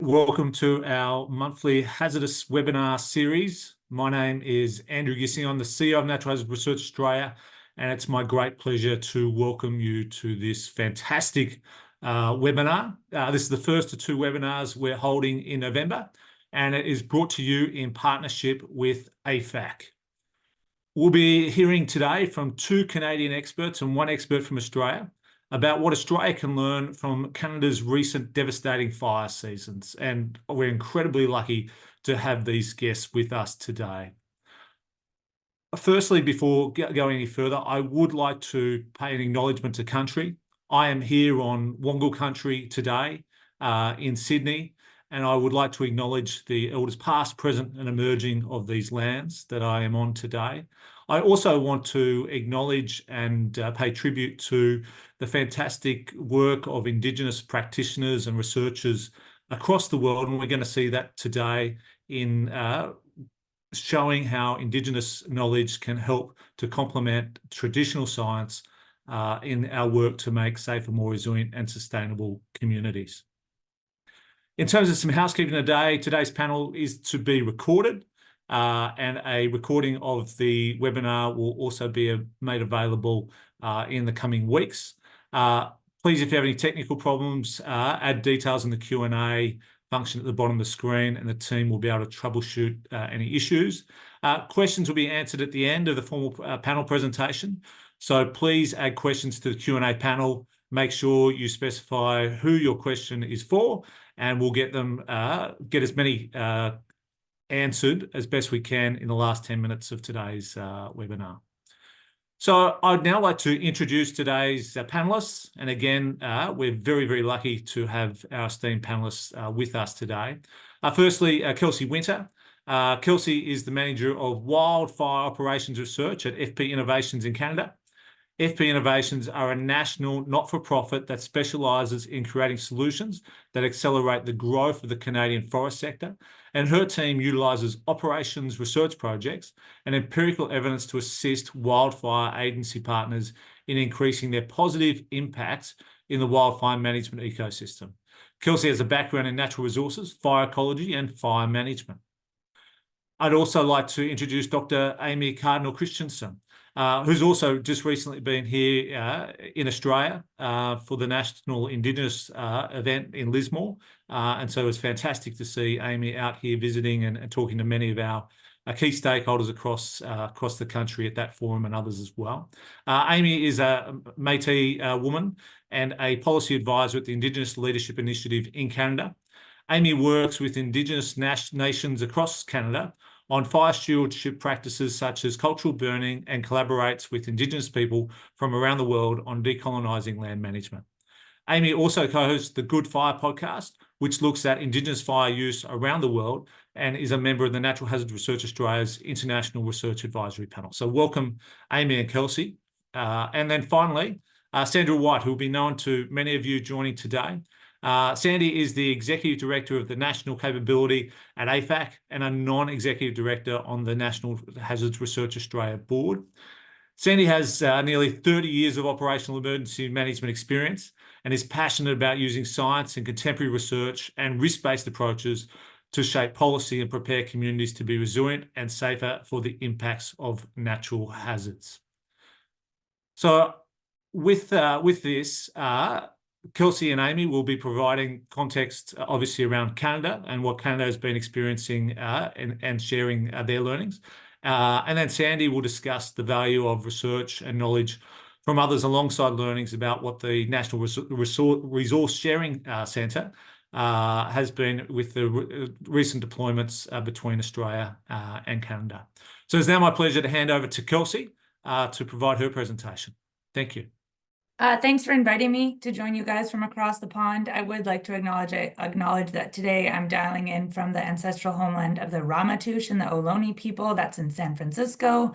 Welcome to our monthly hazardous webinar series. My name is Andrew Gissing. I'm the CEO of Natural Hazardous Research Australia, and it's my great pleasure to welcome you to this fantastic webinar. This is the first of two webinars we're holding in November, and it is brought to you in partnership with AFAC. We'll be hearing today from two Canadian experts and one expert from Australia about what Australia can learn from Canada's recent devastating fire seasons. And we're incredibly lucky to have these guests with us today. Firstly, before going any further, I would like to pay an acknowledgement to country. I am here on Wongal country today in Sydney, and I would like to acknowledge the elders past, present and emerging of these lands that I am on today. I also want to acknowledge and pay tribute to the fantastic work of Indigenous practitioners and researchers across the world, and we're going to see that today in showing how Indigenous knowledge can help to complement traditional science in our work to make safer, more resilient and sustainable communities. In terms of some housekeeping today, today's panel is to be recorded. And a recording of the webinar will also be made available in the coming weeks. Please, if you have any technical problems, add details in the Q&A function at the bottom of the screen, and the team will be able to troubleshoot any issues. Questions will be answered at the end of the formal panel presentation. So please add questions to the Q&A panel. Make sure you specify who your question is for, and we'll get as many answered as best we can in the last 10 minutes of today's webinar. So I'd now like to introduce today's panelists. And again, we're very, very lucky to have our esteemed panelists with us today. Firstly, Kelsey Winter. Kelsey is the Manager of Wildfire Operations Research at FPInnovations in Canada. FPInnovations are a national not-for-profit that specialises in creating solutions that accelerate the growth of the Canadian forest sector, and her team utilises operations research projects and empirical evidence to assist wildfire agency partners in increasing their positive impacts in the wildfire management ecosystem. Kelsey has a background in natural resources, fire ecology and fire management. I'd also like to introduce Dr. Amy Cardinal Christianson, who's also just recently been here in Australia for the National Indigenous event in Lismore. And so it was fantastic to see Amy out here visiting and talking to many of our key stakeholders across the country at that forum and others as well. Amy is a Métis woman and a policy advisor at the Indigenous Leadership Initiative in Canada. Amy works with Indigenous nations across Canada on fire stewardship practices such as cultural burning, and collaborates with Indigenous people from around the world on decolonising land management. Amy also co-hosts the Good Fire podcast, which looks at Indigenous fire use around the world, and is a member of the Natural Hazardous Research Australia's International Research Advisory Panel. So welcome, Amy and Kelsey. And then finally, Sandra Whight, who will be known to many of you joining today. Sandy is the Executive Director of the National Capability at AFAC and a Non-Executive Director on the National Hazardous Research Australia Board. Sandy has nearly 30 years of operational emergency management experience and is passionate about using science and contemporary research and risk-based approaches to shape policy and prepare communities to be resilient and safer for the impacts of natural hazards. So with this, Kelsey and Amy will be providing context, obviously, around Canada and what Canada has been experiencing and sharing their learnings. And then Sandy will discuss the value of research and knowledge from others alongside learnings about what the National Resource Sharing Centre has been with the recent deployments between Australia and Canada. So it's now my pleasure to hand over to Kelsey to provide her presentation. Thank you. Thanks for inviting me to join you guys from across the pond. I would like to acknowledge that today I'm dialing in from the ancestral homeland of the Ramaytush and the Ohlone people. That's in San Francisco.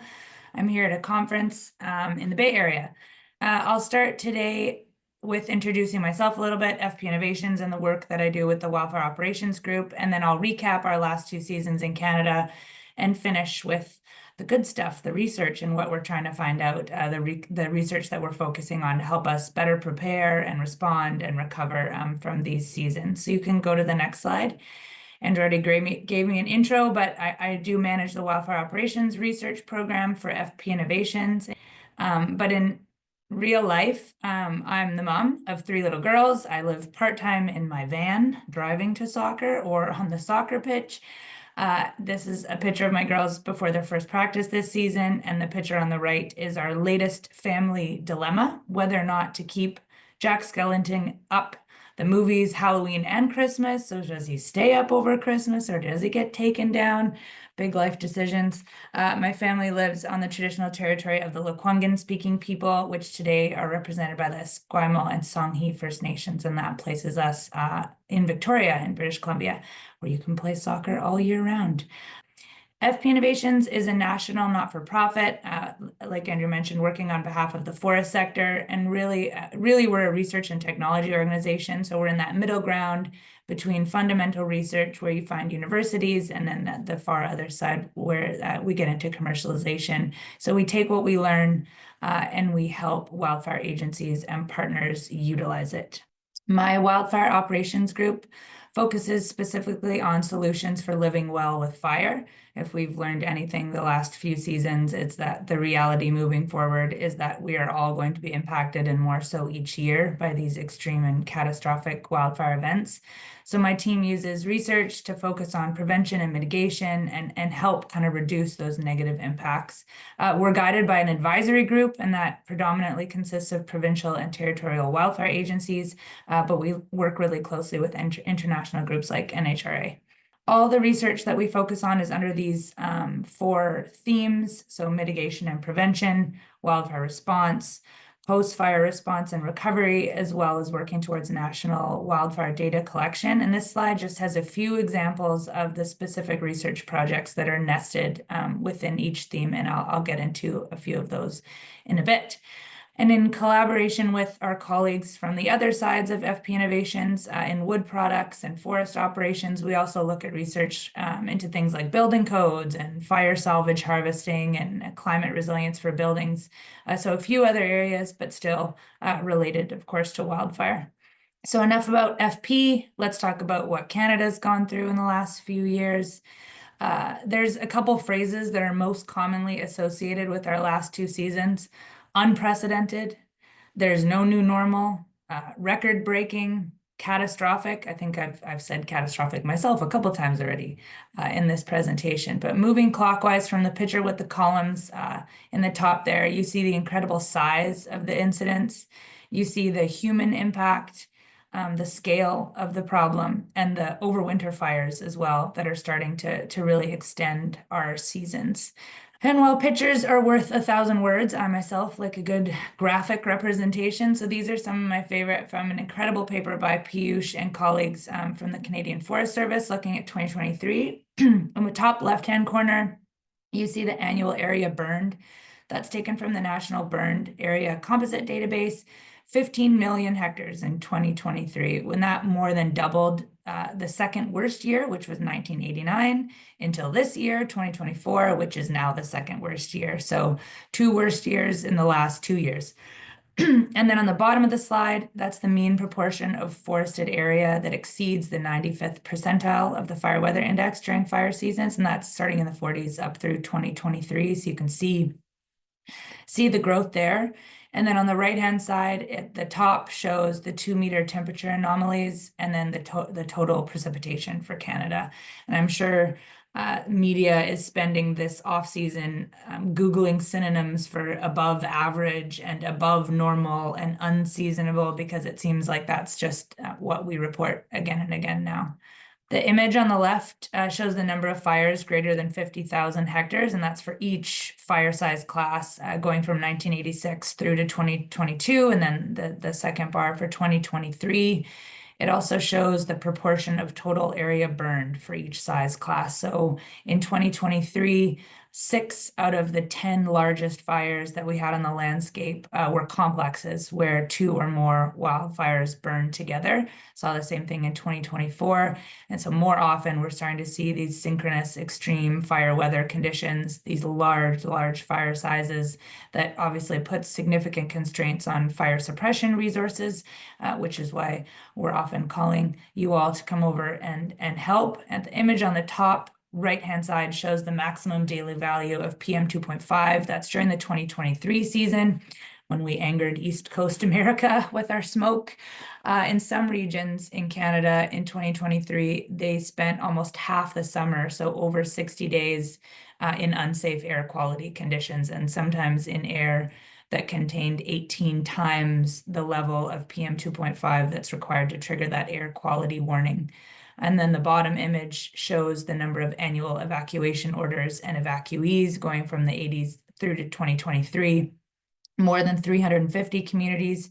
I'm here at a conference in the Bay Area. I'll start today with introducing myself a little bit, FPInnovations, and the work that I do with the Wildfire Operations Group, and then I'll recap our last two seasons in Canada and finish with the good stuff, the research and what we're trying to find out, the research that we're focusing on to help us better prepare and respond and recover from these seasons. So you can go to the next slide. Andrew already gave me an intro, but I do manage the Wildfire Operations Research Program for FPInnovations. But in real life, I'm the mom of 3 little girls. I live part-time in my van, driving to soccer or on the soccer pitch. This is a picture of my girls before their first practice this season, and the picture on the right is our latest family dilemma, whether or not to keep Jack Skellington up the movies, Halloween and Christmas. So does he stay up over Christmas or does he get taken down? Big life decisions. My family lives on the traditional territory of the Lekwungen speaking people, which today are represented by the Esquimalt and Songhe First Nations, and that places us in Victoria in British Columbia, where you can play soccer all year round. FPInnovations is a national not-for-profit, like Andrew mentioned, working on behalf of the forest sector, and really we're a research and technology organization. So we're in that middle ground between fundamental research, where you find universities, and then the far other side where we get into commercialization. So we take what we learn and we help wildfire agencies and partners utilize it. My wildfire operations group focuses specifically on solutions for living well with fire. If we've learned anything the last few seasons, it's that the reality moving forward is that we are all going to be impacted, and more so each year, by these extreme and catastrophic wildfire events. So my team uses research to focus on prevention and mitigation and help kind of reduce those negative impacts. We're guided by an advisory group, and that predominantly consists of provincial and territorial wildfire agencies, but we work really closely with international groups like NHRA. All the research that we focus on is under these 4 themes: so mitigation and prevention, wildfire response, post-fire response and recovery, as well as working towards national wildfire data collection. And this slide just has a few examples of the specific research projects that are nested within each theme, and I'll get into a few of those in a bit. And in collaboration with our colleagues from the other sides of FPInnovations in wood products and forest operations, we also look at research into things like building codes and fire salvage harvesting and climate resilience for buildings. So a few other areas, but still related, of course, to wildfire. So enough about FP. Let's talk about what Canada's gone through in the last few years. There's a couple phrases that are most commonly associated with our last 2 seasons. Unprecedented, there's no new normal, record-breaking, catastrophic. I think I've said catastrophic myself a couple times already in this presentation. But moving clockwise from the picture with the columns in the top there, you see the incredible size of the incidents. You see the human impact, the scale of the problem, and the overwinter fires as well that are starting to really extend our seasons. And while pictures are worth 1,000 words, I myself like a good graphic representation. So these are some of my favorite from an incredible paper by Piyush and colleagues from the Canadian Forest Service looking at 2023. On the top left-hand corner, you see the annual area burned. That's taken from the National Burned Area Composite Database, 15 million hectares in 2023, when that more than doubled the second worst year, which was 1989, until this year, 2024, which is now the second worst year. So 2 worst years in the last 2 years. And then on the bottom of the slide, that's the mean proportion of forested area that exceeds the 95th percentile of the fire weather index during fire seasons. And that's starting in the 40s up through 2023. So you can see the growth there. And then on the right-hand side, the top shows the 2-meter temperature anomalies, and then the total precipitation for Canada. And I'm sure media is spending this off-season Googling synonyms for above average and above normal and unseasonable, because it seems like that's just what we report again and again now. The image on the left shows the number of fires greater than 50,000 hectares, and that's for each fire size class going from 1986 through to 2022, and then the second bar for 2023. It also shows the proportion of total area burned for each size class. So in 2023, 6 out of the 10 largest fires that we had on the landscape were complexes where 2 or more wildfires burned together. Saw the same thing in 2024. And so more often we're starting to see these synchronous extreme fire weather conditions, these large fire sizes that obviously puts significant constraints on fire suppression resources, which is why we're often calling you all to come over and help. And the image on the top right-hand side shows the maximum daily value of PM 2.5. That's during the 2023 season when we angered East Coast America with our smoke. In some regions in Canada in 2023, they spent almost half the summer, so over 60 days in unsafe air quality conditions, and sometimes in air that contained 18 times the level of PM 2.5 that's required to trigger that air quality warning. And then the bottom image shows the number of annual evacuation orders and evacuees going from the 80s through to 2023. More than 350 communities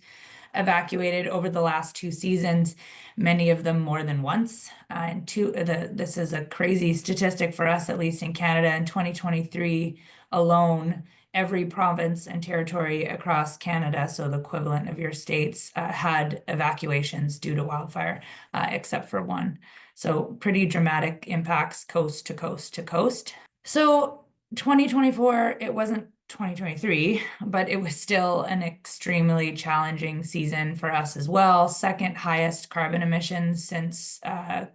evacuated over the last 2 seasons, many of them more than once. This is a crazy statistic for us, at least in Canada. In 2023 alone, every province and territory across Canada, so the equivalent of your states, had evacuations due to wildfire, except for one. So pretty dramatic impacts coast to coast to coast. So 2024, it wasn't 2023, but it was still an extremely challenging season for us as well. Second highest carbon emissions since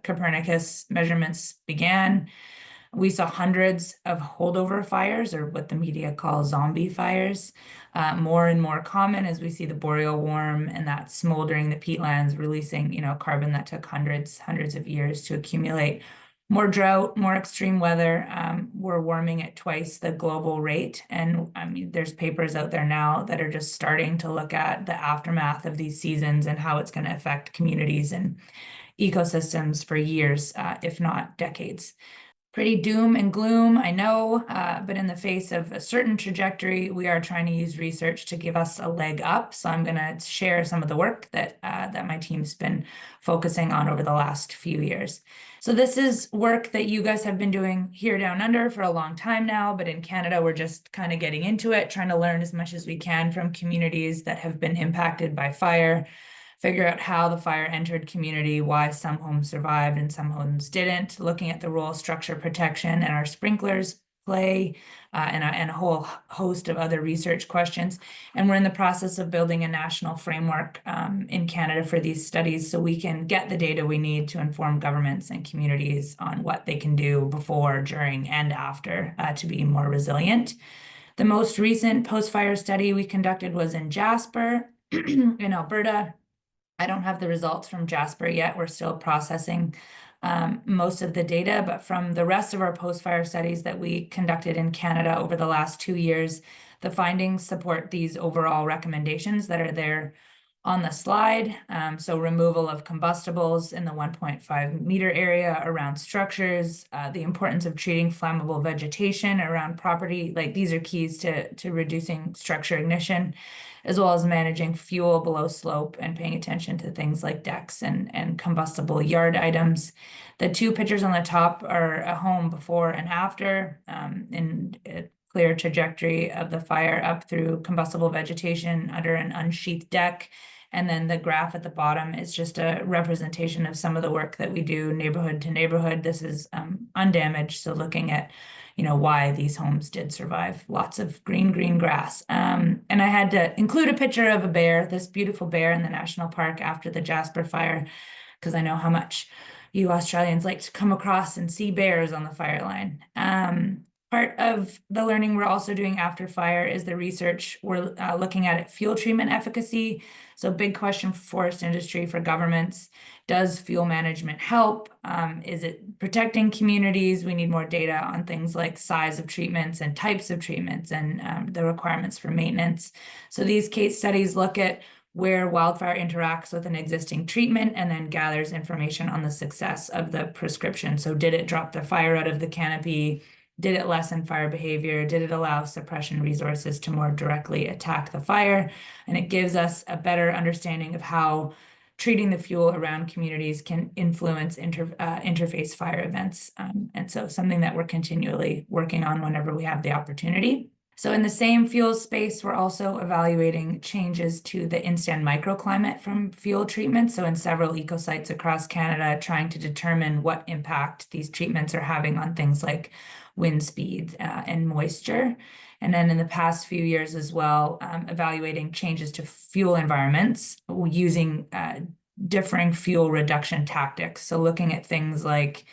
Copernicus measurements began. We saw hundreds of holdover fires, or what the media call zombie fires, more and more common as we see the boreal worm and that smoldering the peatlands, releasing, carbon that took hundreds of years to accumulate. More drought, more extreme weather. We're warming at twice the global rate. And I mean, there's papers out there now that are just starting to look at the aftermath of these seasons and how it's going to affect communities and ecosystems for years, if not decades. Pretty doom and gloom, I know, but in the face of a certain trajectory, we are trying to use research to give us a leg up. So I'm going to share some of the work that my team's been focusing on over the last few years. So this is work that you guys have been doing here down under for a long time now, but in Canada, we're just kind of getting into it, trying to learn as much as we can from communities that have been impacted by fire, figure out how the fire entered community, why some homes survived and some homes didn't, looking at the role structure protection and our sprinklers play, and a whole host of other research questions. And we're in the process of building a national framework in Canada for these studies so we can get the data we need to inform governments and communities on what they can do before, during, and after to be more resilient. The most recent post-fire study we conducted was in Jasper in Alberta. I don't have the results from Jasper yet. We're still processing most of the data, but from the rest of our post-fire studies that we conducted in Canada over the last 2 years, the findings support these overall recommendations that are there on the slide. So removal of combustibles in the 1.5 meter area around structures, the importance of treating flammable vegetation around property, like these are keys to reducing structure ignition, as well as managing fuel below slope and paying attention to things like decks and combustible yard items. The 2 pictures on the top are a home before and after, in a clear trajectory of the fire up through combustible vegetation under an unsheathed deck. And then the graph at the bottom is just a representation of some of the work that we do neighborhood to neighborhood. This is undamaged, so looking at why these homes did survive. Lots of green grass. And I had to include a picture of a bear, this beautiful bear in the national park after the Jasper fire, because I know how much you Australians like to come across and see bears on the fire line. Part of the learning we're also doing after fire is the research. We're looking at fuel treatment efficacy. So big question for forest industry, for governments. Does fuel management help? Is it protecting communities? We need more data on things like size of treatments and types of treatments and the requirements for maintenance. So these case studies look at where wildfire interacts with an existing treatment and then gathers information on the success of the prescription. So did it drop the fire out of the canopy? Did it lessen fire behavior? Did it allow suppression resources to more directly attack the fire? And it gives us a better understanding of how treating the fuel around communities can influence interface fire events. And so something that we're continually working on whenever we have the opportunity. So in the same fuel space, we're also evaluating changes to the instant microclimate from fuel treatment. So in several eco-sites across Canada, trying to determine what impact these treatments are having on things like wind speed and moisture. And then in the past few years as well, evaluating changes to fuel environments using differing fuel reduction tactics. So looking at things like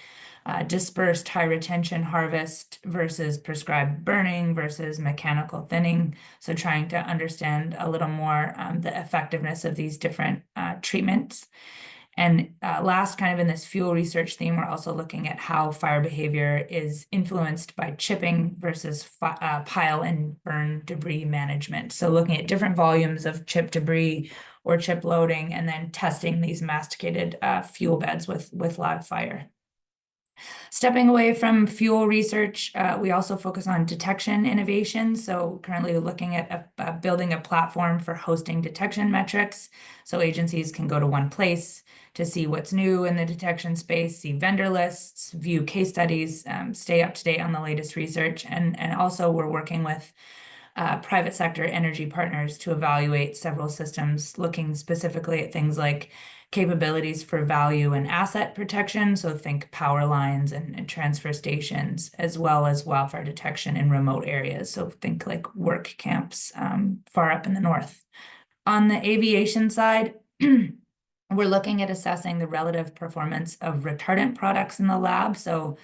dispersed high retention harvest versus prescribed burning versus mechanical thinning. So trying to understand a little more the effectiveness of these different treatments. And last, kind of in this fuel research theme, we're also looking at how fire behavior is influenced by chipping versus pile and burn debris management. So looking at different volumes of chip debris or chip loading, and then testing these masticated fuel beds with live fire. Stepping away from fuel research, we also focus on detection innovation. So currently looking at building a platform for hosting detection metrics. So agencies can go to one place to see what's new in the detection space, see vendor lists, view case studies, stay up to date on the latest research. And also we're working with private sector energy partners to evaluate several systems, looking specifically at things like capabilities for value and asset protection. So think power lines and transfer stations, as well as wildfire detection in remote areas. So think like work camps far up in the north. On the aviation side, we're looking at assessing the relative performance of retardant products in the lab. So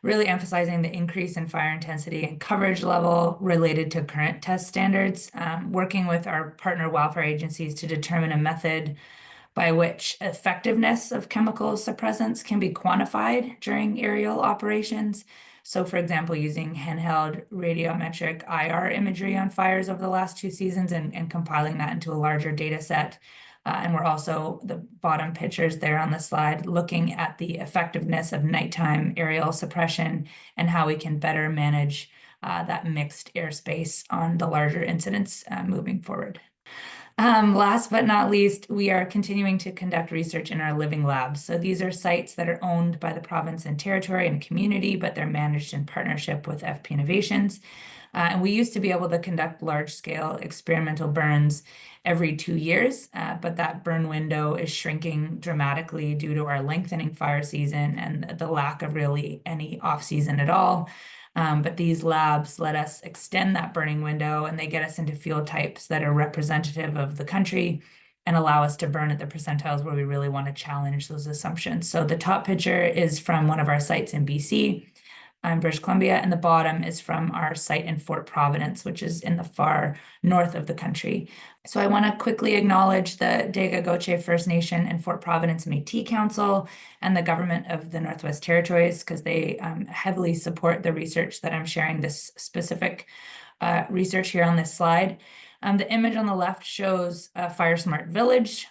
really emphasizing the increase in fire intensity and coverage level related to current test standards, working with our partner wildfire agencies to determine a method by which effectiveness of chemical suppressants can be quantified during aerial operations. So for example, using handheld radiometric IR imagery on fires over the last 2 seasons and compiling that into a larger data set. And we're also, the bottom pictures there on the slide, looking at the effectiveness of nighttime aerial suppression and how we can better manage that mixed airspace on the larger incidents moving forward. Last but not least, we are continuing to conduct research in our living labs. So these are sites that are owned by the province and territory and community, but they're managed in partnership with FPInnovations. And we used to be able to conduct large-scale experimental burns every 2 years, but that burn window is shrinking dramatically due to our lengthening fire season and the lack of really any off-season at all. But these labs let us extend that burning window, and they get us into fuel types that are representative of the country and allow us to burn at the percentiles where we really want to challenge those assumptions. So the top picture is from one of our sites in BC, British Columbia, and the bottom is from our site in Fort Providence, which is in the far north of the country. So I want to quickly acknowledge the Dega-Goche First Nation and Fort Providence Métis Council and the government of the Northwest Territories, because they heavily support the research that I'm sharing, this specific research here on this slide. The image on the left shows a fire smart village.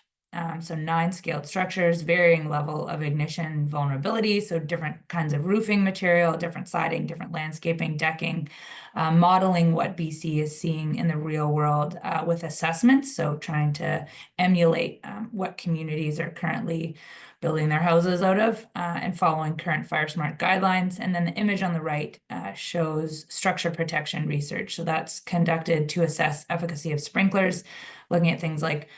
So 9 scaled structures, varying level of ignition vulnerability. So different kinds of roofing material, different siding, different landscaping, decking, modeling what BC is seeing in the real world with assessments. So trying to emulate what communities are currently building their houses out of and following current fire smart guidelines. And then the image on the right shows structure protection research. So that's conducted to assess efficacy of sprinklers, looking at things like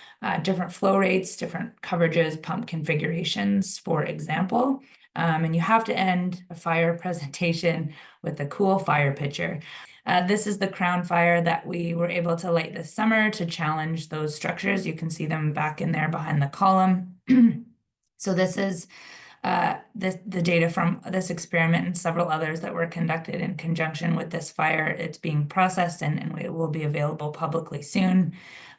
different flow rates, different coverages, pump configurations, for example. And you have to end a fire presentation with a cool fire picture. This is the crown fire that we were able to light this summer to challenge those structures. You can see them back in there behind the column. So this is the data from this experiment and several others that were conducted in conjunction with this fire. It's being processed and it will be available publicly soon.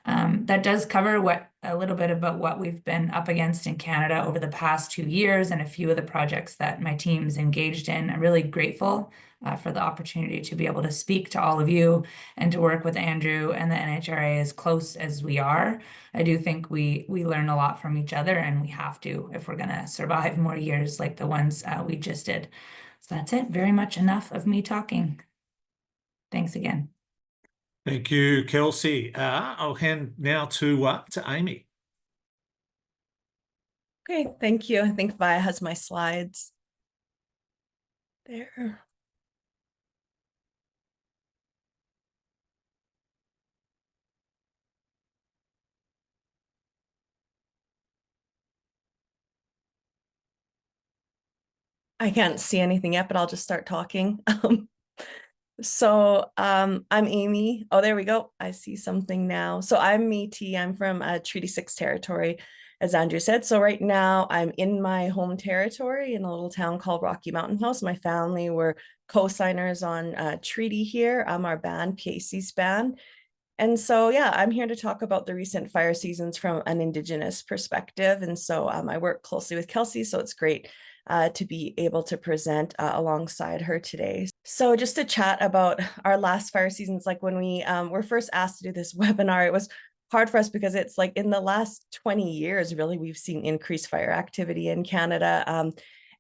That does cover a little bit about what we've been up against in Canada over the past 2 years and a few of the projects that my team's engaged in. I'm really grateful for the opportunity to be able to speak to all of you and to work with Andrew and the NHRA as close as we are. I do think we learn a lot from each other, and we have to if we're going to survive more years like the ones we just did. So that's it. Very much enough of me talking. Thanks again. Thank you, Kelsey. I'll hand now to Amy. Okay, thank you. I think Via has my slides there. I can't see anything yet, but I'll just start talking. I'm Amy. Oh, there we go. I see something now. So I'm Métis. I'm from Treaty 6 territory, as Andrew said. So right now I'm in my home territory in a little town called Rocky Mountain House. My family were co-signers on treaty here. Our band, PAC's band. And so, yeah, I'm here to talk about the recent fire seasons from an Indigenous perspective. And so I work closely with Kelsey, so it's great to be able to present alongside her today. So just to chat about our last fire seasons, like when we were first asked to do this webinar, it was hard for us because it's like in the last 20 years, really, we've seen increased fire activity in Canada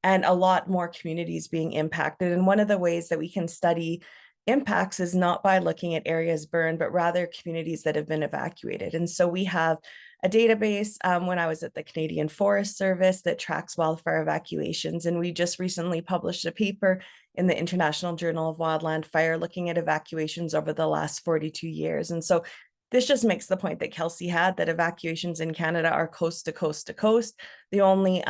and a lot more communities being impacted. And one of the ways that we can study impacts is not by looking at areas burned, but rather communities that have been evacuated. And so we have a database when I was at the Canadian Forest Service that tracks wildfire evacuations. And we just recently published a paper in the International Journal of Wildland Fire looking at evacuations over the last 42 years. And so this just makes the point that Kelsey had, that evacuations in Canada are coast to coast to coast. The only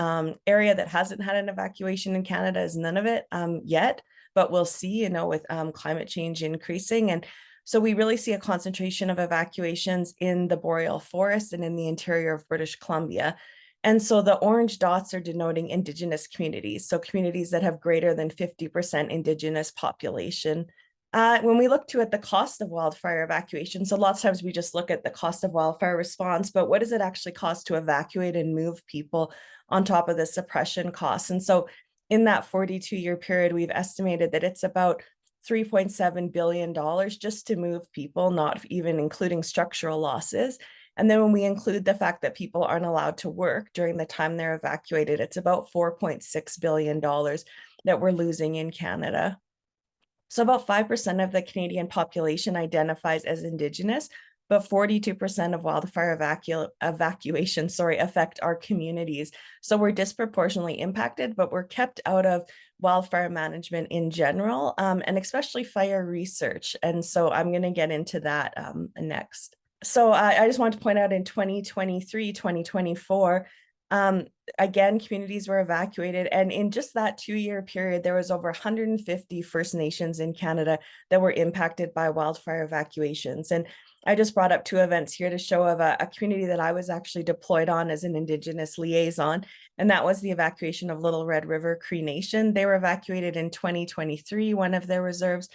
area that hasn't had an evacuation in Canada is Nunavut yet, but we'll see, with climate change increasing. And so we really see a concentration of evacuations in the boreal forest and in the interior of British Columbia. And so the orange dots are denoting Indigenous communities, so communities that have greater than 50% Indigenous population. When we look at the cost of wildfire evacuation, so lots of times we just look at the cost of wildfire response, but what does it actually cost to evacuate and move people on top of the suppression costs? And so in that 42-year period, we've estimated that it's about $3.7 billion just to move people, not even including structural losses. And then when we include the fact that people aren't allowed to work during the time they're evacuated, it's about $4.6 billion that we're losing in Canada. So about 5% of the Canadian population identifies as Indigenous, but 42% of wildfire evacuations affect our communities. So we're disproportionately impacted, but we're kept out of wildfire management in general, and especially fire research. And so I'm going to get into that next. So I just want to point out in 2023, 2024, again, communities were evacuated. And in just that 2-year period, there was over 150 First Nations in Canada that were impacted by wildfire evacuations. And I just brought up 2 events here to show of a community that I was actually deployed on as an Indigenous liaison. And that was the evacuation of Little Red River Cree Nation. They were evacuated in 2023, one of their reserves,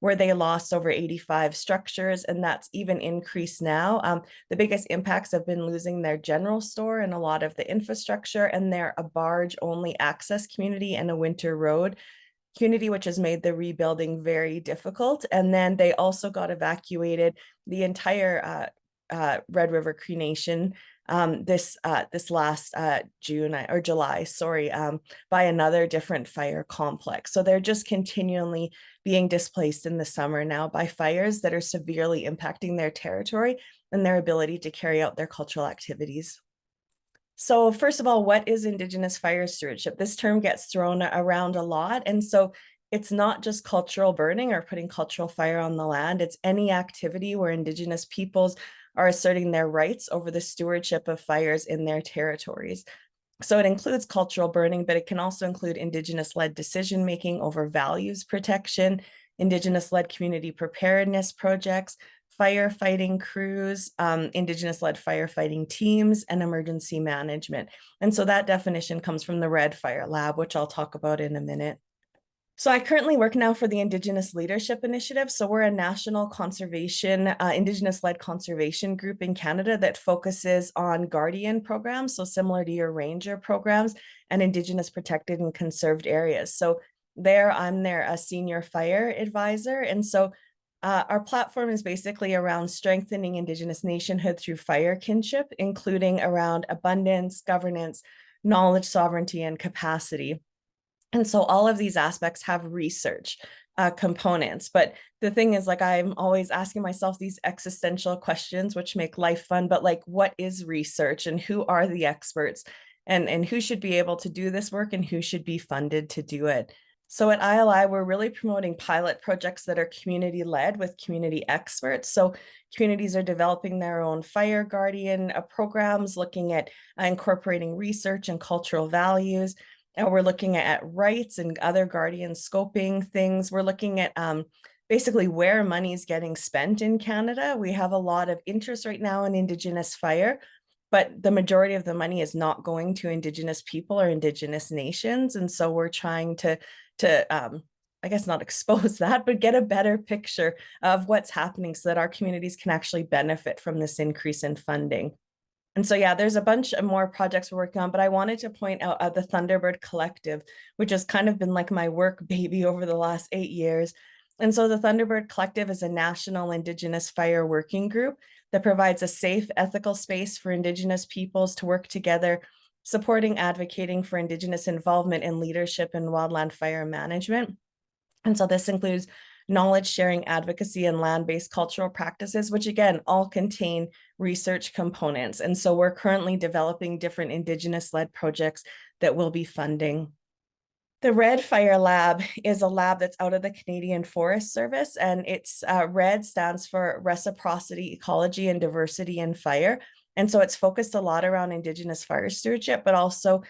where they lost over 85 structures, and that's even increased now. The biggest impacts have been losing their general store and a lot of the infrastructure, and they're a barge-only access community and a winter road community, which has made the rebuilding very difficult. And then they also got evacuated, the entire Red River Cree Nation, this last July, by another different fire complex. So they're just continually being displaced in the summer now by fires that are severely impacting their territory and their ability to carry out their cultural activities. So first of all, what is Indigenous fire stewardship? This term gets thrown around a lot. And so it's not just cultural burning or putting cultural fire on the land. It's any activity where Indigenous peoples are asserting their rights over the stewardship of fires in their territories. So it includes cultural burning, but it can also include Indigenous-led decision-making over values protection, Indigenous-led community preparedness projects, firefighting crews, Indigenous-led firefighting teams, and emergency management. And so that definition comes from the Red Fire Lab, which I'll talk about in a minute. So I currently work now for the Indigenous Leadership Initiative. So we're a national conservation, Indigenous-led conservation group in Canada that focuses on guardian programs, so similar to your ranger programs, and Indigenous protected and conserved areas. So I'm their senior fire advisor. And so our platform is basically around strengthening Indigenous nationhood through fire kinship, including around abundance, governance, knowledge, sovereignty, and capacity. And so all of these aspects have research components. But the thing is, I'm always asking myself these existential questions, which make life fun. But what is research and who are the experts? and who should be able to do this work and who should be funded to do it. So at ILI, we're really promoting pilot projects that are community-led with community experts. So communities are developing their own fire guardian programs, looking at incorporating research and cultural values. And we're looking at rights and other guardian scoping things. We're looking at basically where money is getting spent in Canada. We have a lot of interest right now in Indigenous fire, but the majority of the money is not going to Indigenous people or Indigenous nations. And so we're trying to I guess not expose that, but get a better picture of what's happening so that our communities can actually benefit from this increase in funding. And so, yeah, there's a bunch of more projects we're working on, but I wanted to point out the Thunderbird Collective, which has kind of been like my work baby over the last 8 years. And so the Thunderbird Collective is a national Indigenous fire working group that provides a safe, ethical space for Indigenous peoples to work together, supporting, advocating for Indigenous involvement in leadership in wildland fire management. And so this includes knowledge sharing, advocacy, and land-based cultural practices, which again, all contain research components. And so we're currently developing different Indigenous-led projects that we'll be funding. The Red Fire Lab is a lab that's out of the Canadian Forest Service, and it's RED stands for Reciprocity, Ecology, and Diversity in Fire. And so it's focused a lot around Indigenous fire stewardship, but also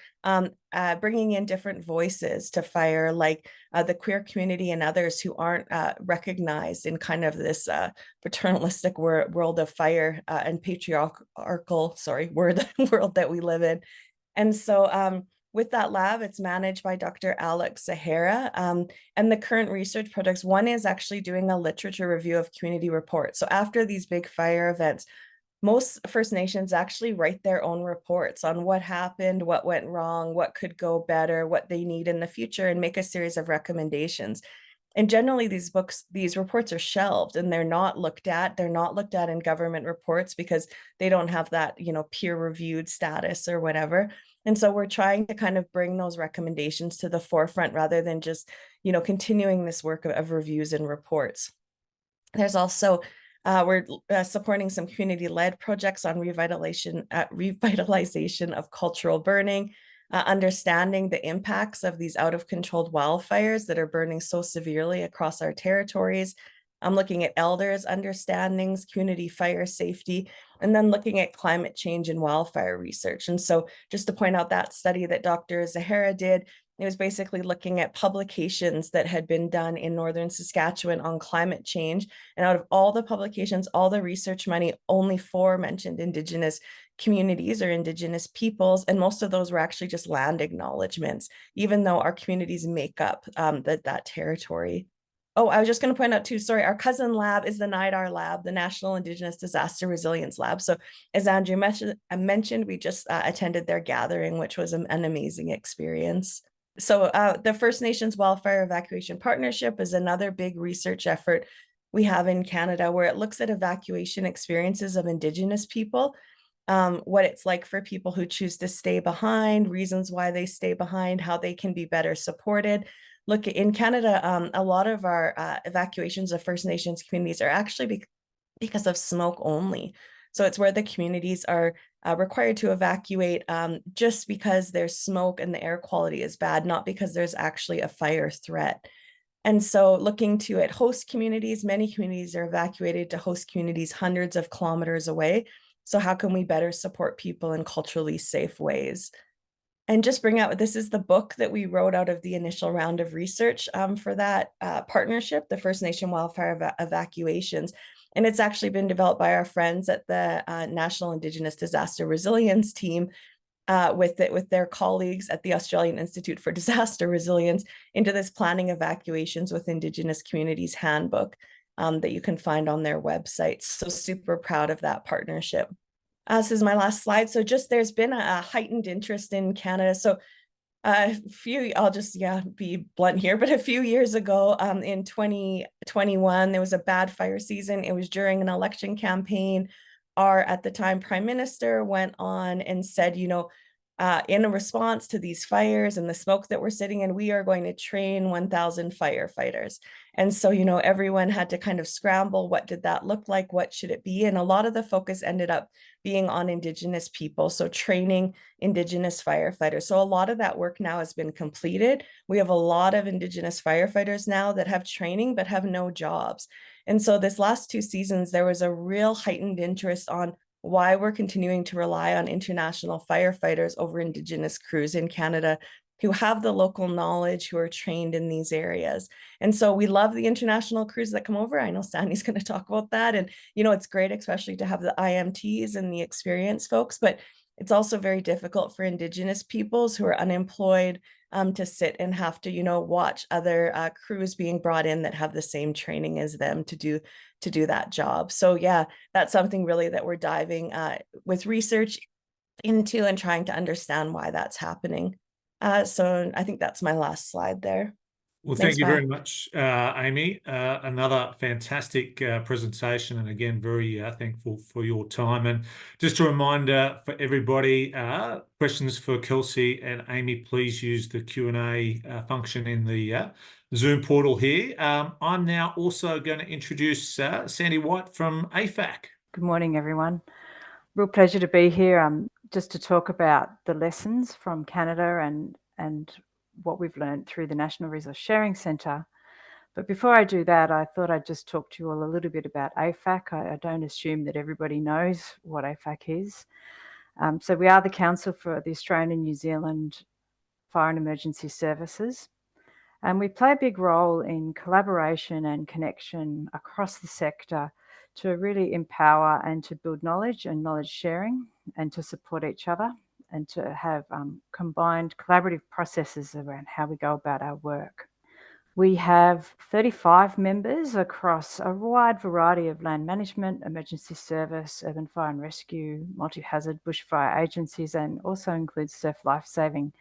bringing in different voices to fire, like the queer community and others who aren't recognized in kind of this paternalistic world of fire and patriarchal, world that we live in. And so with that lab, it's managed by Dr. Alex Zahara. And the current research projects, one is actually doing a literature review of community reports. So after these big fire events, most First Nations actually write their own reports on what happened, what went wrong, what could go better, what they need in the future, and make a series of recommendations. And generally these reports are shelved and they're not looked at. They're not looked at in government reports because they don't have that, peer-reviewed status or whatever. And so we're trying to kind of bring those recommendations to the forefront rather than just, continuing this work of reviews and reports. There's also we're supporting some community-led projects on revitalization of cultural burning, understanding the impacts of these out-of-controlled wildfires that are burning so severely across our territories. I'm looking at elders' understandings, community fire safety, and then looking at climate change and wildfire research. And so just to point out that study that Dr. Zahara did, it was basically looking at publications that had been done in northern Saskatchewan on climate change. And out of all the publications, all the research money, only 4 mentioned Indigenous communities or Indigenous peoples. And most of those were actually just land acknowledgements, even though our communities make up that territory. Oh, I was just going to point out too, sorry, our cousin lab is the NIDAR lab, the National Indigenous Disaster Resilience Lab. So as Andrew mentioned, we just attended their gathering, which was an amazing experience. So the First Nations Wildfire Evacuation Partnership is another big research effort we have in Canada where it looks at evacuation experiences of Indigenous people, what it's like for people who choose to stay behind, reasons why they stay behind, how they can be better supported. Look, in Canada, a lot of our evacuations of First Nations communities are actually because of smoke only. So it's where the communities are required to evacuate just because there's smoke and the air quality is bad, not because there's actually a fire threat. And so looking at host communities, many communities are evacuated to host communities hundreds of kilometers away. So how can we better support people in culturally safe ways? And just bring out, this is the book that we wrote out of the initial round of research for that partnership, the First Nation Wildfire Evacuations. And it's actually been developed by our friends at the National Indigenous Disaster Resilience team with their colleagues at the Australian Institute for Disaster Resilience into this Planning Evacuations with Indigenous Communities handbook that you can find on their website. So super proud of that partnership. This is my last slide. So just there's been a heightened interest in Canada. So I'll just be blunt here, but a few years ago in 2021, there was a bad fire season. It was during an election campaign. Our, at the time, Prime Minister went on and said, in a response to these fires and the smoke that we're sitting in, we are going to train 1,000 firefighters. And so, everyone had to kind of scramble. What did that look like? What should it be? And a lot of the focus ended up being on Indigenous people. So training Indigenous firefighters. So a lot of that work now has been completed. We have a lot of Indigenous firefighters now that have training but have no jobs. And so this last 2 seasons, there was a real heightened interest on why we're continuing to rely on international firefighters over Indigenous crews in Canada who have the local knowledge, who are trained in these areas. And so we love the international crews that come over. I know Sandy's going to talk about that. And, it's great, especially to have the IMTs and the experienced folks, but it's also very difficult for Indigenous peoples who are unemployed to sit and have to, watch other crews being brought in that have the same training as them to do that job. So yeah, that's something really that we're diving with research into and trying to understand why that's happening. So I think that's my last slide there. Well, Thanks, thank you Matt. very much, Amy. Another fantastic presentation, and again, very thankful for your time. And just a reminder for everybody, questions for Kelsey and Amy, please use the Q&A function in the Zoom portal here. I'm now also going to introduce Sandy Whight from AFAC. Good morning, everyone. Real pleasure to be here just to talk about the lessons from Canada and what we've learned through the National Resource Sharing Centre. But before I do that, I thought I'd just talk to you all a little bit about AFAC. I don't assume that everybody knows what AFAC is. So we are the Council for the Australian and New Zealand Fire and Emergency Services. And we play a big role in collaboration and connection across the sector to really empower and to build knowledge and knowledge sharing and to support each other and to have combined collaborative processes around how we go about our work. We have 35 members across a wide variety of land management, emergency service, urban fire and rescue, multi-hazard bushfire agencies, and also includes surf lifesaving,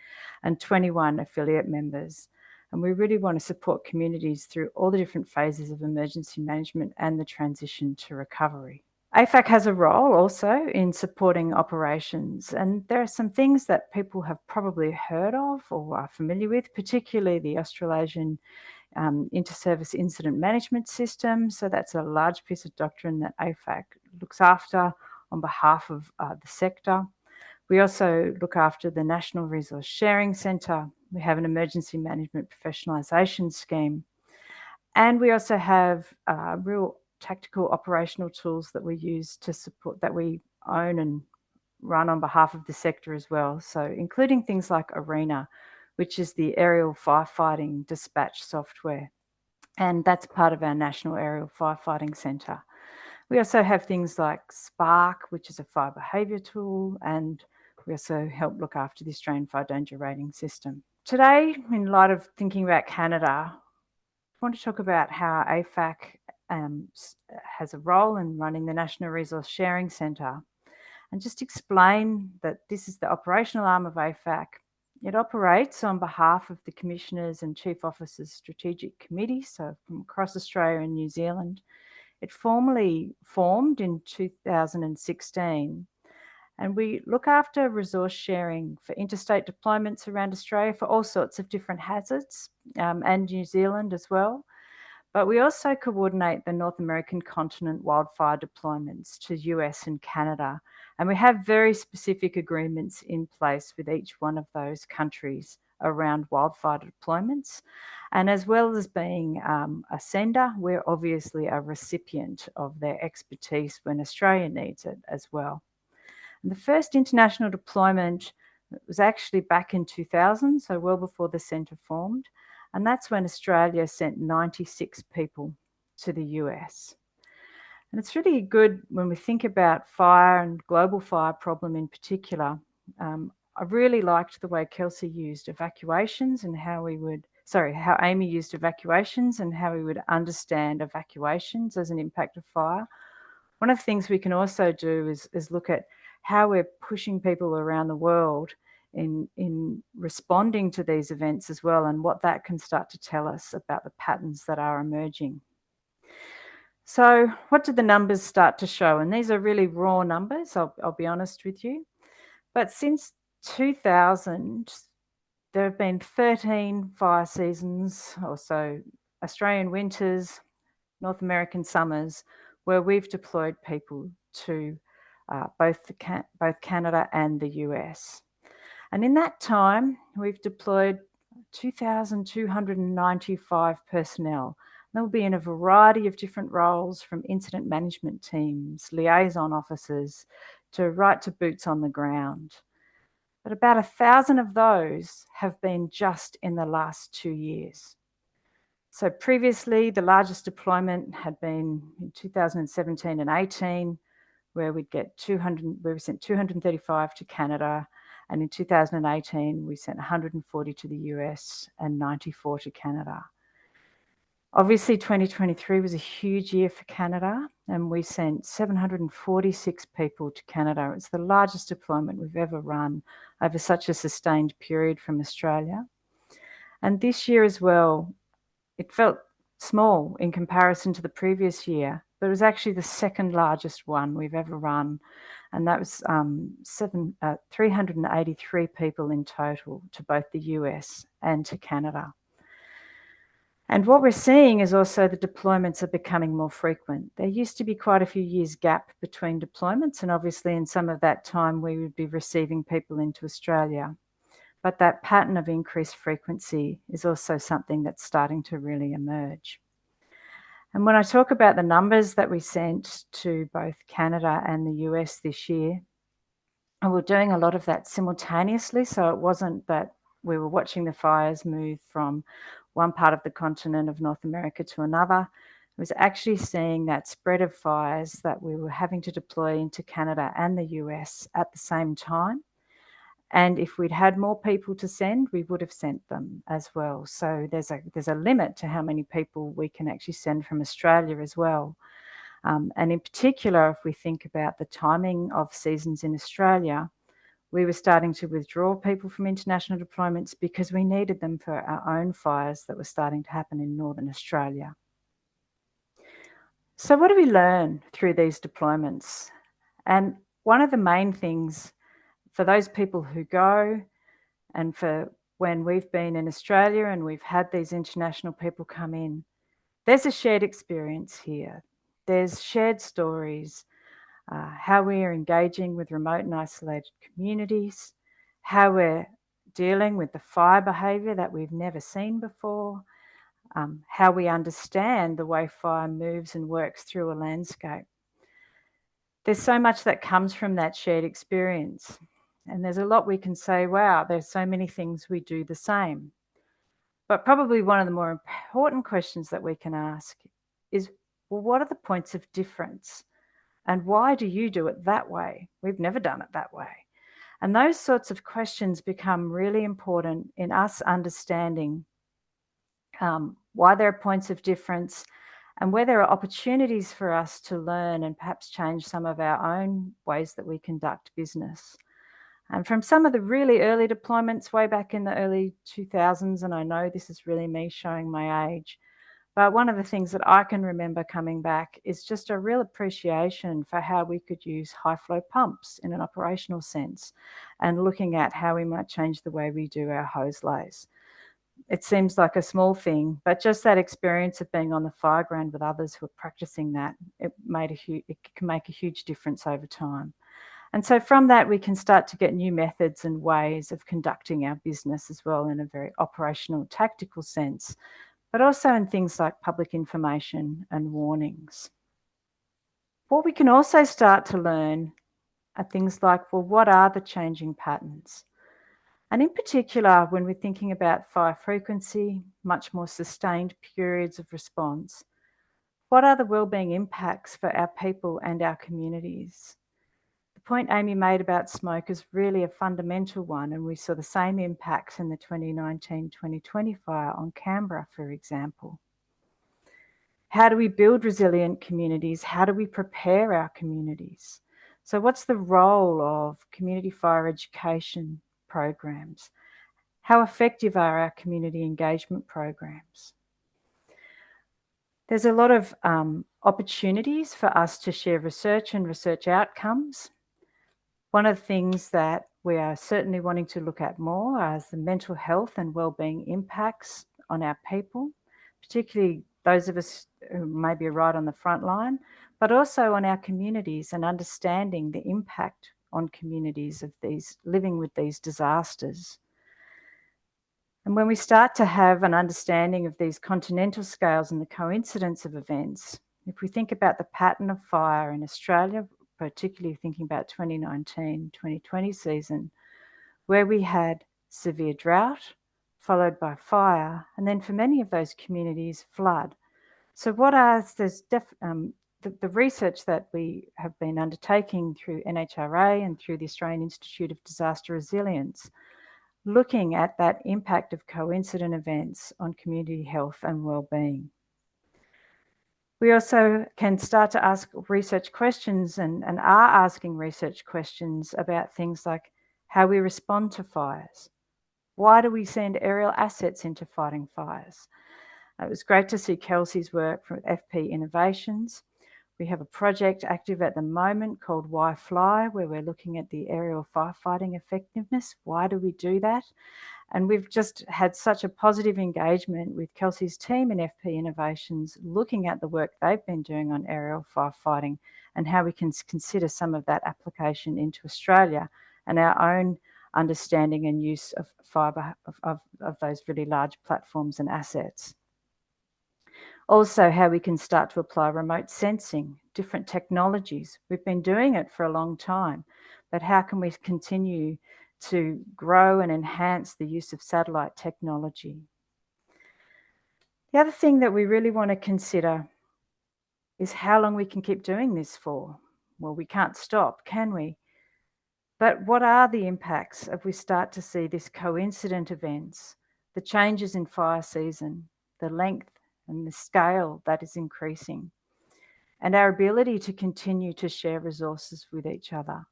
and 21 affiliate members. And we really want to support communities through all the different phases of emergency management and the transition to recovery. AFAC has a role also in supporting operations, and there are some things that people have probably heard of or are familiar with, particularly the Australasian Inter-Service Incident Management System. So that's a large piece of doctrine that AFAC looks after on behalf of the sector. We also look after the National Resource Sharing Centre. We have an emergency management professionalisation scheme. And we also have real tactical operational tools that we use to support, that we own and run on behalf of the sector as well. So including things like ARENA, which is the aerial firefighting dispatch software. And that's part of our National Aerial Firefighting Centre. We also have things like Spark, which is a fire behaviour tool, and we also help look after the Australian Fire Danger Rating System. Today, in light of thinking about Canada, I want to talk about how AFAC has a role in running the National Resource Sharing Centre and just explain that this is the operational arm of AFAC. It operates on behalf of the Commissioners and Chief Officers Strategic Committee, so from across Australia and New Zealand. It formally formed in 2016, and we look after resource sharing for interstate deployments around Australia for all sorts of different hazards, and New Zealand as well. But we also coordinate the North American continent wildfire deployments to US and Canada. And we have very specific agreements in place with each one of those countries around wildfire deployments. And as well as being a sender, we're obviously a recipient of their expertise when Australia needs it as well. And the first international deployment was actually back in 2000, so well before the centre formed. And that's when Australia sent 96 people to the US. And it's really good when we think about fire and global fire problem in particular. I really liked the way Kelsey used evacuations and how Amy used evacuations and how we would understand evacuations as an impact of fire. One of the things we can also do is look at how we're pushing people around the world in responding to these events as well, and what that can start to tell us about the patterns that are emerging. So what did the numbers start to show? And these are really raw numbers, I'll be honest with you. But since 2000, there have been 13 fire seasons, or so Australian winters, North American summers, where we've deployed people to both Canada and the US. And in that time, we've deployed 2,295 personnel. They'll be in a variety of different roles, from incident management teams, liaison officers, to right to boots on the ground. But about 1,000 of those have been just in the last 2 years. So previously, the largest deployment had been in 2017 and 18, where we sent 235 to Canada, and in 2018 we sent 140 to the US and 94 to Canada. Obviously, 2023 was a huge year for Canada, and we sent 746 people to Canada. It's the largest deployment we've ever run over such a sustained period from Australia. And this year as well, it felt small in comparison to the previous year, but it was actually the second largest one we've ever run. And that was 383 people in total to both the US and to Canada. And what we're seeing is also the deployments are becoming more frequent. There used to be quite a few years gap between deployments, and obviously in some of that time we would be receiving people into Australia. But that pattern of increased frequency is also something that's starting to really emerge. And when I talk about the numbers that we sent to both Canada and the US this year, and we're doing a lot of that simultaneously, so it wasn't that we were watching the fires move from one part of the continent of North America to another. It was actually seeing that spread of fires that we were having to deploy into Canada and the US at the same time. And if we'd had more people to send, we would have sent them as well. So there's a limit to how many people we can actually send from Australia as well. And in particular, if we think about the timing of seasons in Australia, we were starting to withdraw people from international deployments because we needed them for our own fires that were starting to happen in Northern Australia. So what do we learn through these deployments? And one of the main things for those people who go, and for when we've been in Australia and we've had these international people come in, there's a shared experience here. There's shared stories, how we are engaging with remote and isolated communities, how we're dealing with the fire behaviour that we've never seen before, how we understand the way fire moves and works through a landscape. There's so much that comes from that shared experience. And there's a lot we can say, wow, there's so many things we do the same. But probably one of the more important questions that we can ask is, well, what are the points of difference? And why do you do it that way? We've never done it that way. And those sorts of questions become really important in us understanding why there are points of difference and where there are opportunities for us to learn and perhaps change some of our own ways that we conduct business. And from some of the really early deployments way back in the early 2000s, and I know this is really me showing my age, but one of the things that I can remember coming back is just a real appreciation for how we could use high flow pumps in an operational sense and looking at how we might change the way we do our hose lays. It seems like a small thing, but just that experience of being on the fire ground with others who are practicing that, it can make a huge difference over time. And so from that, we can start to get new methods and ways of conducting our business as well in a very operational, tactical sense, but also in things like public information and warnings. What we can also start to learn are things like, well, what are the changing patterns? And in particular, when we're thinking about fire frequency, much more sustained periods of response, what are the wellbeing impacts for our people and our communities? The point Amy made about smoke is really a fundamental one, and we saw the same impacts in the 2019-2020 fire on Canberra, for example. How do we build resilient communities? How do we prepare our communities? So what's the role of community fire education programs? How effective are our community engagement programs? There's a lot of opportunities for us to share research and research outcomes. One of the things that we are certainly wanting to look at more as the mental health and wellbeing impacts on our people, particularly those of us who maybe are right on the front line, but also on our communities and understanding the impact on communities of these living with these disasters. And when we start to have an understanding of these continental scales and the coincidence of events, if we think about the pattern of fire in Australia, particularly thinking about 2019-2020 season, where we had severe drought, followed by fire, and then for many of those communities, flood. So what are the research that we have been undertaking through NHRA and through the Australian Institute of Disaster Resilience, looking at that impact of coincident events on community health and wellbeing. We also can start to ask research questions and are asking research questions about things like how we respond to fires. Why do we send aerial assets into fighting fires? It was great to see Kelsey's work from FPInnovations. We have a project active at the moment called Wildfire, where we're looking at the aerial firefighting effectiveness. Why do we do that? And we've just had such a positive engagement with Kelsey's team in FPInnovations, looking at the work they've been doing on aerial firefighting and how we can consider some of that application into Australia and our own understanding and use of fibre of those really large platforms and assets. Also, how we can start to apply remote sensing, different technologies. We've been doing it for a long time, but how can we continue to grow and enhance the use of satellite technology? The other thing that we really want to consider is how long we can keep doing this for. Well, we can't stop, can we? But what are the impacts if we start to see this coincident events, the changes in fire season, the length and the scale that is increasing, and our ability to continue to share resources with each other?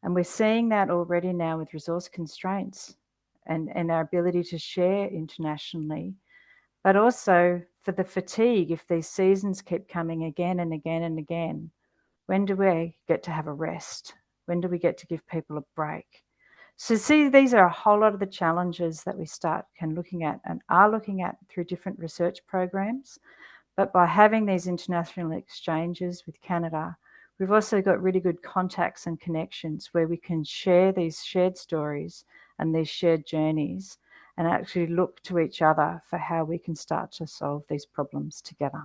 And we're seeing that already now with resource constraints and our ability to share internationally, but also for the fatigue, if these seasons keep coming again and again and again, when do we get to have a rest? When do we get to give people a break? So see, these are a whole lot of the challenges that we can looking at and are looking at through different research programs. But by having these international exchanges with Canada, we've also got really good contacts and connections where we can share these shared stories and these shared journeys and actually look to each other for how we can start to solve these problems together.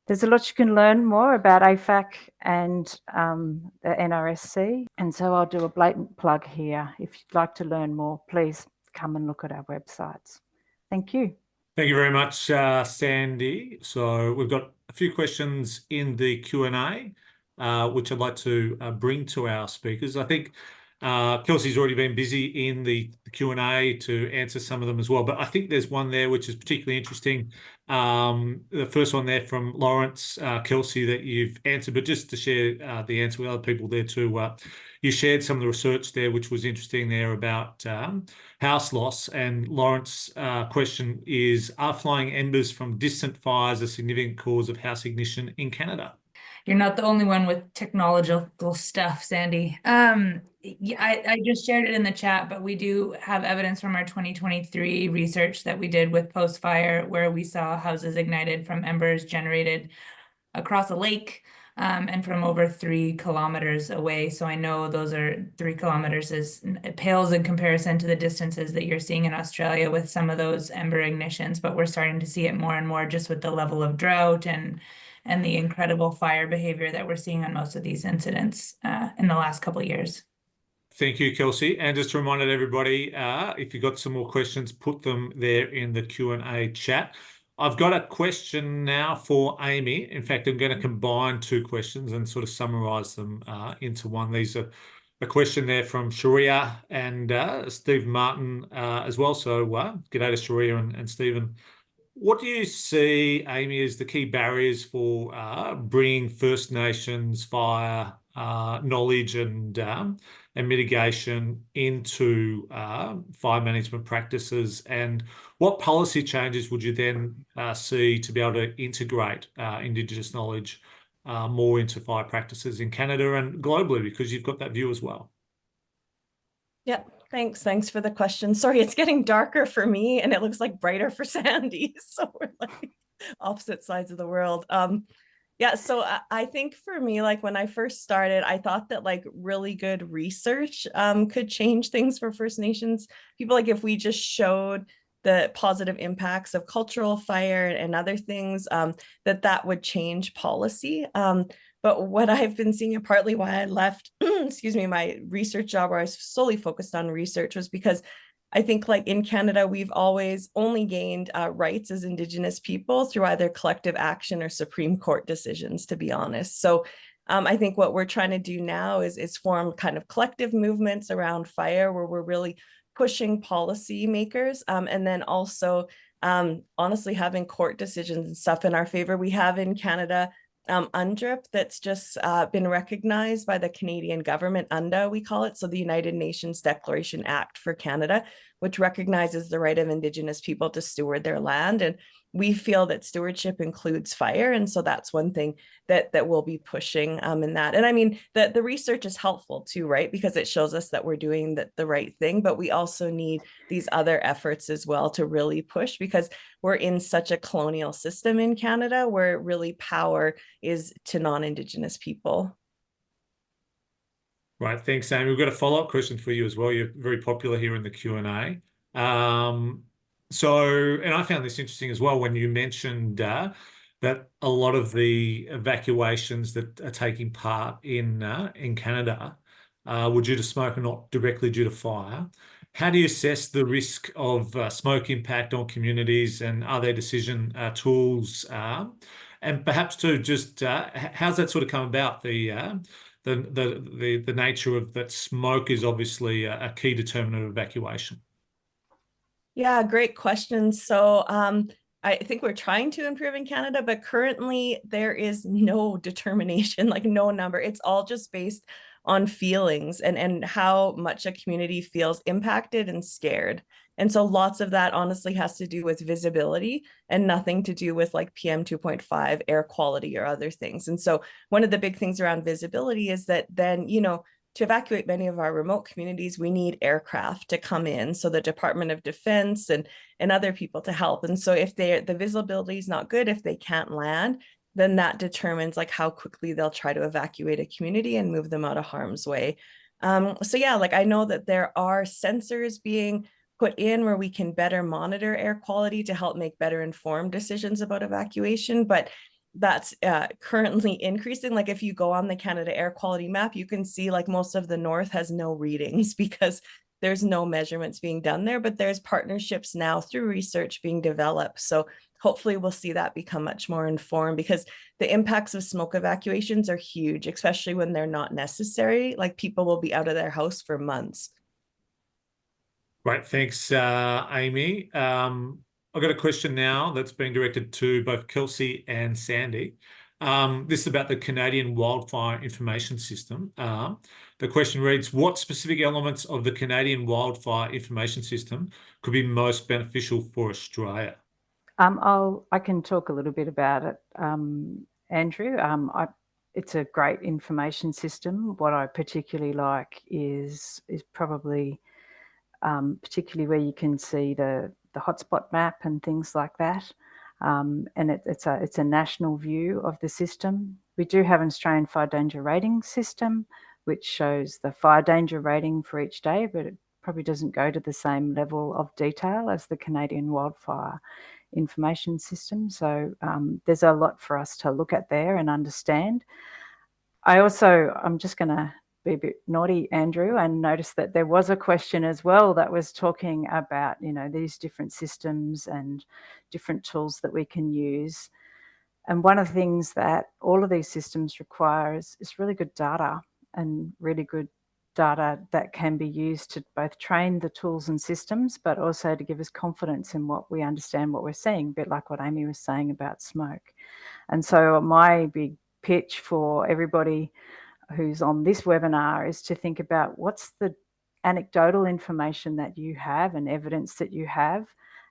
There's a lot you can learn more about AFAC and the NRSC. And so I'll do a blatant plug here. If you'd like to learn more, please come and look at our websites. Thank you. Thank you very much, Sandy. So we've got a few questions in the Q&A, which I'd like to bring to our speakers. I think Kelsey's already been busy in the Q&A to answer some of them as well, but I think there's one there which is particularly interesting. The first one there from Lawrence, Kelsey, that you've answered, but just to share the answer with other people there too. You shared some of the research there, which was interesting there about house loss. And Lawrence's question is, are flying embers from distant fires a significant cause of house ignition in Canada? You're not the only one with technological stuff, Sandy. Yeah, I just shared it in the chat, but we do have evidence from our 2023 research that we did with post-fire, where we saw houses ignited from embers generated across a lake and from over 3 kilometers away. So I know those are 3 kilometers it pales in comparison to the distances that you're seeing in Australia with some of those ember ignitions, but we're starting to see it more and more just with the level of drought and the incredible fire behavior that we're seeing on most of these incidents in the last couple of years. Thank you, Kelsey. And just to remind everybody, if you've got some more questions, put them there in the Q&A chat. I've got a question now for Amy. In fact, I'm going to combine 2 questions and sort of summarise them into one. These are a question there from Sharia and Steve Martin as well. So g'day to Sharia and Stephen. What do you see, Amy, as the key barriers for bringing First Nations fire knowledge and mitigation into fire management practices? And what policy changes would you then see to be able to integrate Indigenous knowledge more into fire practices in Canada and globally, because you've got that view as well? Yeah, thanks for the question. Sorry, it's getting darker for me and it looks like brighter for Sandy. So we're like opposite sides of the world. Yeah, so I think for me, like when I first started, I thought that like really good research could change things for First Nations people. Like if we just showed the positive impacts of cultural fire and other things, that would change policy. But what I've been seeing, and partly why I left, excuse me, my research job where I was solely focused on research, was because I think like in Canada, we've always only gained rights as Indigenous people through either collective action or Supreme Court decisions, to be honest. So I think what we're trying to do now is form kind of collective movements around fire where we're really pushing policy makers, and then also honestly having court decisions and stuff in our favor. We have in Canada UNDRIP that's just been recognized by the Canadian government, UNDA we call it, so the United Nations Declaration Act for Canada, which recognizes the right of Indigenous people to steward their land. And we feel that stewardship includes fire. And so that's one thing that we'll be pushing in that. And I mean, the research is helpful too, right? Because it shows us that we're doing the right thing, but we also need these other efforts as well to really push, because we're in such a colonial system in Canada where really power is to non-Indigenous people. Right, thanks, Amy. We've got a follow-up question for you as well. You're very popular here in the Q&A. And I found this interesting as well when you mentioned that a lot of the evacuations that are taking part in Canada were due to smoke and not directly due to fire. How do you assess the risk of smoke impact on communities, and are there decision tools? And perhaps too, just how's that sort of come about? The nature of that smoke is obviously a key determinant of evacuation. Yeah, great question. So I think we're trying to improve in Canada, but currently there is no determination, like no number. It's all just based on feelings and how much a community feels impacted and scared. And so lots of that honestly has to do with visibility and nothing to do with like PM 2.5 air quality or other things. And so one of the big things around visibility is that then, you know, to evacuate many of our remote communities, we need aircraft to come in. So the Department of Defense and other people to help. And so if the visibility is not good, if they can't land, then that determines like how quickly they'll try to evacuate a community and move them out of harm's way. So yeah, like I know that there are sensors being put in where we can better monitor air quality to help make better informed decisions about evacuation, but that's currently increasing. Like if you go on the Canada air quality map, you can see like most of the north has no readings because there's no measurements being done there, but there's partnerships now through research being developed. So hopefully we'll see that become much more informed, because the impacts of smoke evacuations are huge, especially when they're not necessary. Like people will be out of their house for months. Right, thanks, Amy. I've got a question now that's being directed to both Kelsey and Sandy. This is about the Canadian Wildfire Information System. The question reads, what specific elements of the Canadian Wildfire Information System could be most beneficial for Australia? I can talk a little bit about it, Andrew. It's a great information system. What I particularly like is probably particularly where you can see the hotspot map and things like that. And it's a national view of the system. We do have an Australian fire danger rating system, which shows the fire danger rating for each day, but it probably doesn't go to the same level of detail as the Canadian Wildfire Information System. So there's a lot for us to look at there and understand. I'm just going to be a bit naughty, Andrew, and notice that there was a question as well that was talking about, you know, these different systems and different tools that we can use. And one of the things that all of these systems require is really good data, and really good data that can be used to both train the tools and systems, but also to give us confidence in what we understand, what we're seeing, a bit like what Amy was saying about smoke. And so my big pitch for everybody who's on this webinar is to think about what's the anecdotal information that you have and evidence that you have,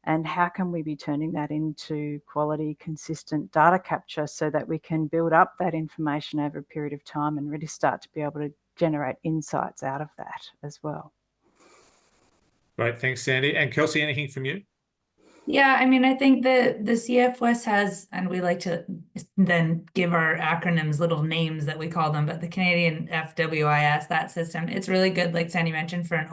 and how can we be turning that into quality, consistent data capture so that we can build up that information over a period of time and really start to be able to generate insights out of that as well. Great, thanks, Sandy. And Kelsey, anything from you? Yeah, I mean, I think the CFWS has, and we like to then give our acronyms little names that we call them, but the Canadian FWIS, that system, it's really good, like Sandy mentioned, for an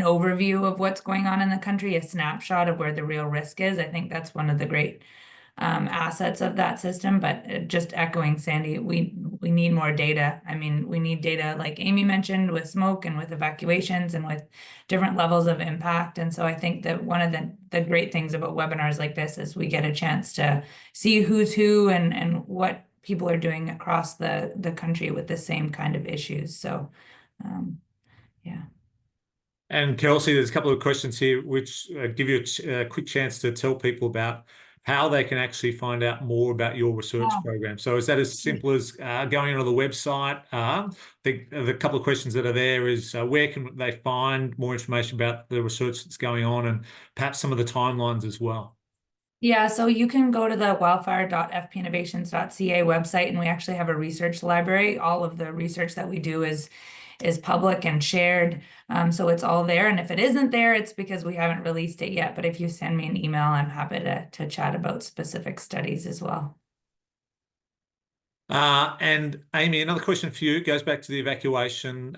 overview of what's going on in the country, a snapshot of where the real risk is. I think that's one of the great assets of that system. But just echoing Sandy, we need more data. I mean, we need data like Amy mentioned with smoke and with evacuations and with different levels of impact. And so I think that one of the great things about webinars like this is we get a chance to see who's who and what people are doing across the country with the same kind of issues. So yeah. And Kelsey, there's a couple of questions here which give you a quick chance to tell people about how they can actually find out more about your research program. So is that as simple as going onto the website? The couple of questions that are there is where can they find more information about the research that's going on, and perhaps some of the timelines as well? Yeah, so you can go to the wildfire.fpinnovations.ca website, and we actually have a research library. All of the research that we do is public and shared. So it's all there. And if it isn't there, it's because we haven't released it yet. But if you send me an email, I'm happy to chat about specific studies as well. And Amy, another question for you goes back to the evacuation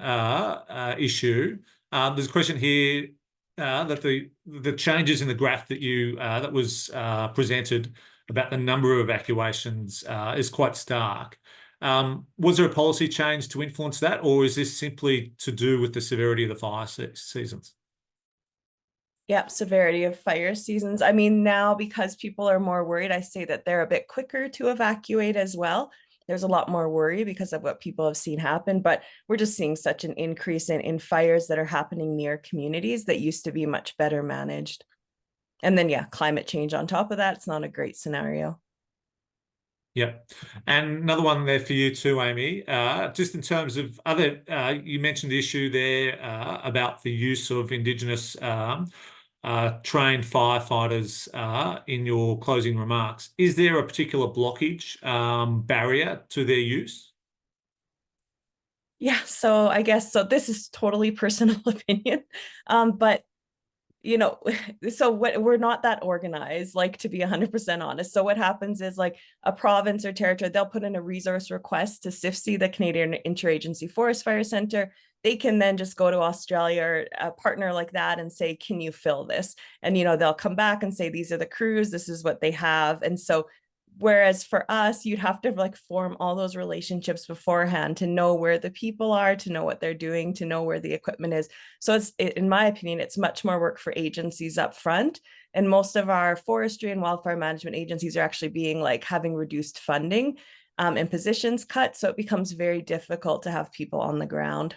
issue. There's a question here that the changes in the graph that that was presented about the number of evacuations is quite stark. Was there a policy change to influence that, or is this simply to do with the severity of the fire seasons? Yeah, severity of fire seasons. I mean, now because people are more worried, I say that they're a bit quicker to evacuate as well. There's a lot more worry because of what people have seen happen, but we're just seeing such an increase in fires that are happening near communities that used to be much better managed. And then, yeah, climate change on top of that, it's not a great scenario. Yep. And another one there for you too, Amy, just in terms of other, you mentioned the issue there about the use of Indigenous trained firefighters in your closing remarks. Is there a particular blockage barrier to their use? Yeah, so I guess, so this is totally personal opinion, but you know, so we're not that organized, like, to be 100% honest. So what happens is, like, a province or territory, they'll put in a resource request to CIFC, the Canadian Interagency Forest Fire Center. They can then just go to Australia or a partner like that and say, can you fill this? And, you know, they'll come back and say, these are the crews, this is what they have. And so whereas for us, you'd have to like form all those relationships beforehand to know where the people are, to know what they're doing, to know where the equipment is. So in my opinion, it's much more work for agencies up front. And most of our forestry and wildfire management agencies are actually being like having reduced funding and positions cut. So it becomes very difficult to have people on the ground.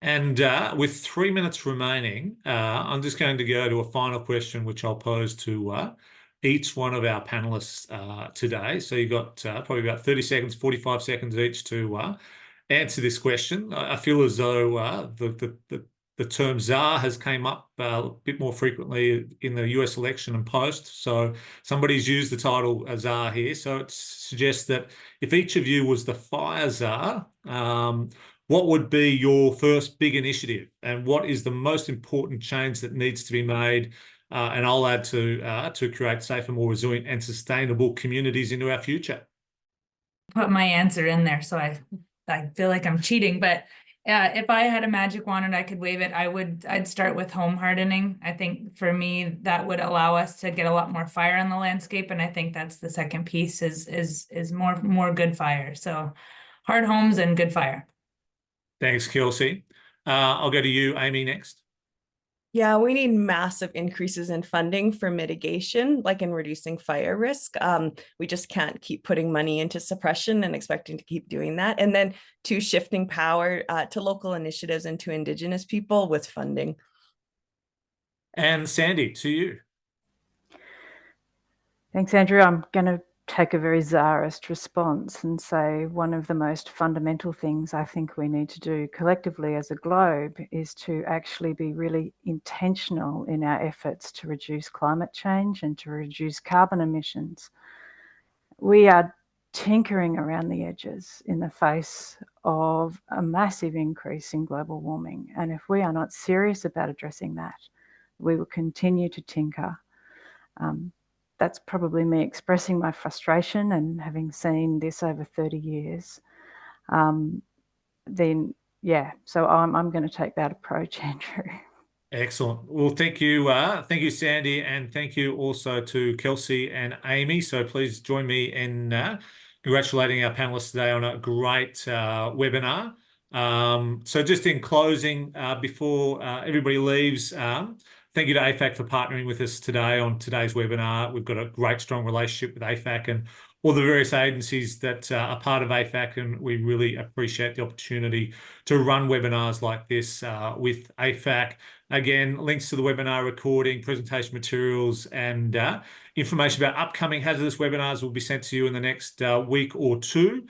And with 3 minutes remaining, I'm just going to go to a final question, which I'll pose to each one of our panelists today. So you've got probably about 30 seconds, 45 seconds each to answer this question. I feel as though the term czar has came up a bit more frequently in the US election and post. So somebody's used the title czar here. So it suggests that if each of you was the fire czar, what would be your first big initiative, and what is the most important change that needs to be made? And I'll add to create safer, more resilient and sustainable communities into our future. Put my answer in there, so I feel like I'm cheating, but if I had a magic wand and I could wave it, I'd start with home hardening. I think for me that would allow us to get a lot more fire on the landscape, and I think that's the second piece is more good fire. So hard homes and good fire. Thanks, Kelsey. I'll go to you, Amy, next. Yeah, we need massive increases in funding for mitigation, like in reducing fire risk. We just can't keep putting money into suppression and expecting to keep doing that. And then shifting power to local initiatives and to Indigenous people with funding. And Sandy, to you. Thanks, Andrew. I'm going to take a very czarist response and say one of the most fundamental things I think we need to do collectively as a globe is to actually be really intentional in our efforts to reduce climate change and to reduce carbon emissions. We are tinkering around the edges in the face of a massive increase in global warming. And if we are not serious about addressing that, we will continue to tinker. That's probably me expressing my frustration, and having seen this over 30 years, then yeah, so I'm going to take that approach, Andrew. Excellent. Well, thank you, Sandy, and thank you also to Kelsey and Amy. So please join me in congratulating our panelists today on a great webinar. So just in closing, before everybody leaves, thank you to AFAC for partnering with us today on today's webinar. We've got a great, strong relationship with AFAC and all the various agencies that are part of AFAC, and we really appreciate the opportunity to run webinars like this with AFAC. Again, links to the webinar recording, presentation materials, and information about upcoming hazardous webinars will be sent to you in the next week or two.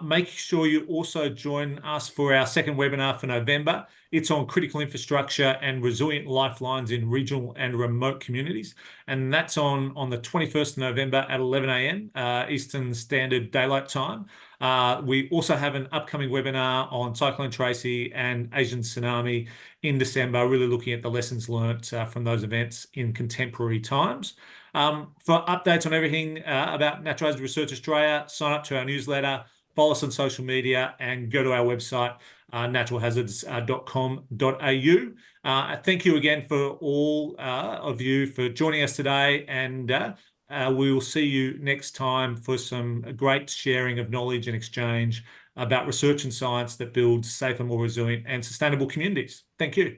Make sure you also join us for our second webinar for November. It's on critical infrastructure and resilient lifelines in regional and remote communities. And that's on the 21st of November at 11 a.m. Eastern Standard Daylight Time. We also have an upcoming webinar on Cyclone Tracy and Asian tsunami in December, really looking at the lessons learnt from those events in contemporary times. For updates on everything about Natural Hazard Research Australia, sign up to our newsletter, follow us on social media, and go to our website, naturalhazards.com.au. Thank you again for all of you for joining us today, and we will see you next time for some great sharing of knowledge and exchange about research and science that builds safer, more resilient and sustainable communities. Thank you.